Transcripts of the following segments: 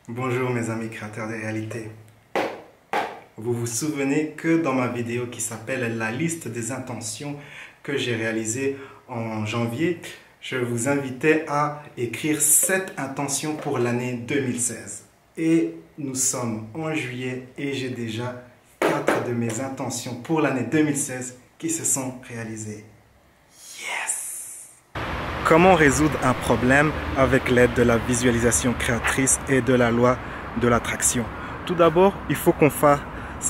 Bonjour mes amis créateurs de réalité. Vous vous souvenez que dans ma vidéo qui s'appelle la liste des intentions que j'ai réalisée en janvier, je vous invitais à écrire 7 intentions pour l'année 2016. Et nous sommes en juillet et j'ai déjà 4 de mes intentions pour l'année 2016 qui se sont réalisées. Comment résoudre un problème avec l'aide de la visualisation créatrice et de la loi de l'attraction? Tout d'abord, il faut qu'on fasse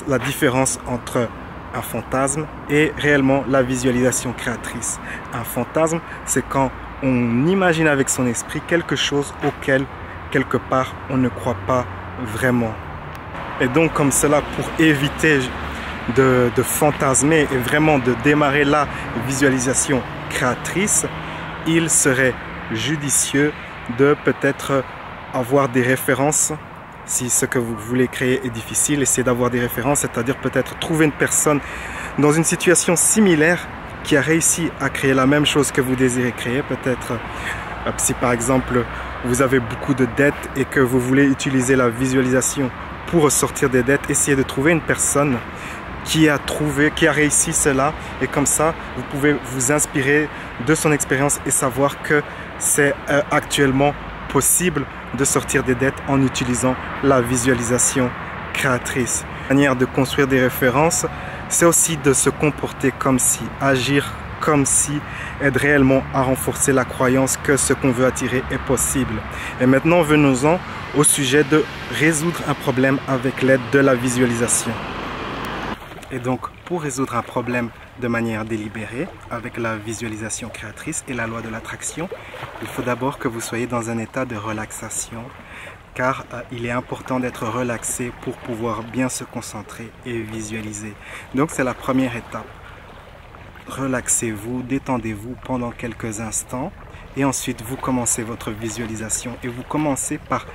la différence entre un fantasme et réellement la visualisation créatrice. Un fantasme, c'est quand on imagine avec son esprit quelque chose auquel, quelque part, on ne croit pas vraiment. Et donc, comme cela, pour éviter de fantasmer et vraiment de démarrer la visualisation créatrice, il serait judicieux de peut-être avoir des références. Si ce que vous voulez créer est difficile, essayez d'avoir des références, c'est-à-dire peut-être trouver une personne dans une situation similaire qui a réussi à créer la même chose que vous désirez créer. Peut-être si par exemple vous avez beaucoup de dettes et que vous voulez utiliser la visualisation pour sortir des dettes, essayez de trouver une personne qui a réussi cela, et comme ça vous pouvez vous inspirer de son expérience et savoir que c'est actuellement possible de sortir des dettes en utilisant la visualisation créatrice. Une manière de construire des références, c'est aussi de se comporter comme si, agir comme si, aide réellement à renforcer la croyance que ce qu'on veut attirer est possible. Et maintenant venons-en au sujet de résoudre un problème avec l'aide de la visualisation. Et donc, pour résoudre un problème de manière délibérée, avec la visualisation créatrice et la loi de l'attraction, il faut d'abord que vous soyez dans un état de relaxation, car il est important d'être relaxé pour pouvoir bien se concentrer et visualiser. Donc, c'est la première étape. Relaxez-vous, détendez-vous pendant quelques instants, et ensuite vous commencez votre visualisation. Et vous commencez par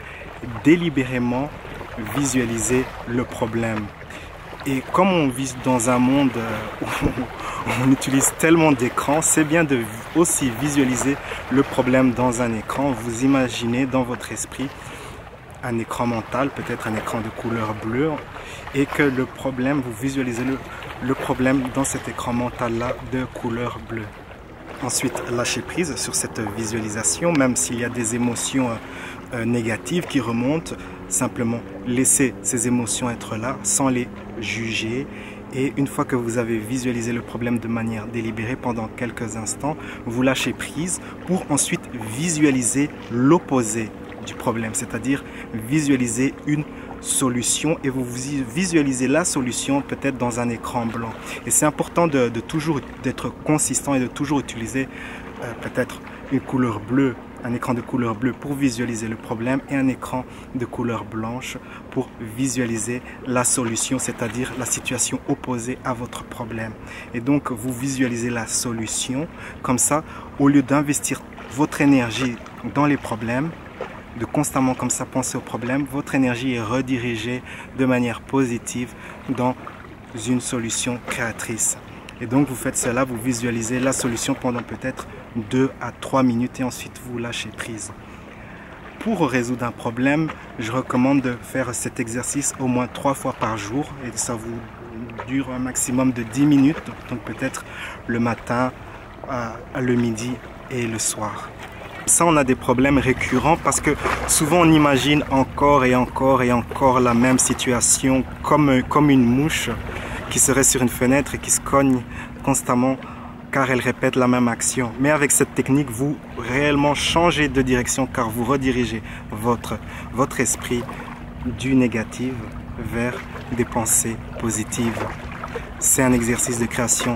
délibérément visualiser le problème. Et comme on vit dans un monde où on utilise tellement d'écrans, c'est bien de aussi visualiser le problème dans un écran. Vous imaginez dans votre esprit un écran mental, peut-être un écran de couleur bleue, et que le problème, vous visualisez le problème dans cet écran mental-là de couleur bleue. Ensuite, lâchez prise sur cette visualisation, même s'il y a des émotions négatives qui remontent. Simplement laissez ces émotions être là sans les juger. Et une fois que vous avez visualisé le problème de manière délibérée pendant quelques instants, vous lâchez prise pour ensuite visualiser l'opposé du problème, c'est-à-dire visualiser une solution, et vous visualisez la solution peut-être dans un écran blanc. Et c'est important de toujours d'être consistant et de toujours utiliser peut-être une couleur bleue, un écran de couleur bleue pour visualiser le problème, et un écran de couleur blanche pour visualiser la solution, c'est-à-dire la situation opposée à votre problème. Et donc vous visualisez la solution, comme ça, au lieu d'investir votre énergie dans les problèmes, de constamment comme ça penser aux problèmes, votre énergie est redirigée de manière positive dans une solution créatrice. Et donc vous faites cela, vous visualisez la solution pendant peut-être 2 à 3 minutes et ensuite vous lâchez prise. Pour résoudre un problème, je recommande de faire cet exercice au moins 3 fois par jour, et ça vous dure un maximum de 10 minutes, donc peut-être le matin, le midi et le soir. Ça, on a des problèmes récurrents parce que souvent on imagine encore et encore et encore la même situation comme une mouche qui serait sur une fenêtre et qui se cogne constamment car elle répète la même action. Mais avec cette technique, vous réellement changez de direction car vous redirigez votre esprit du négatif vers des pensées positives. C'est un exercice de création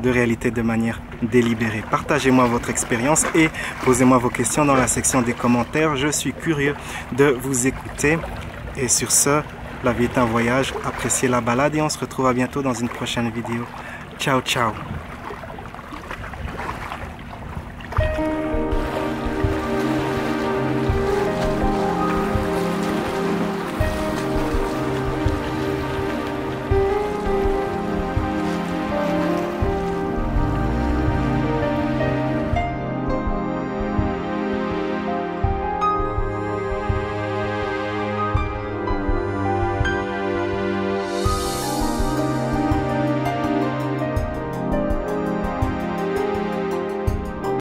de réalité de manière délibérée. Partagez-moi votre expérience et posez-moi vos questions dans la section des commentaires. Je suis curieux de vous écouter. Et sur ce, la vie est un voyage. Appréciez la balade et on se retrouve à bientôt dans une prochaine vidéo. Ciao, ciao!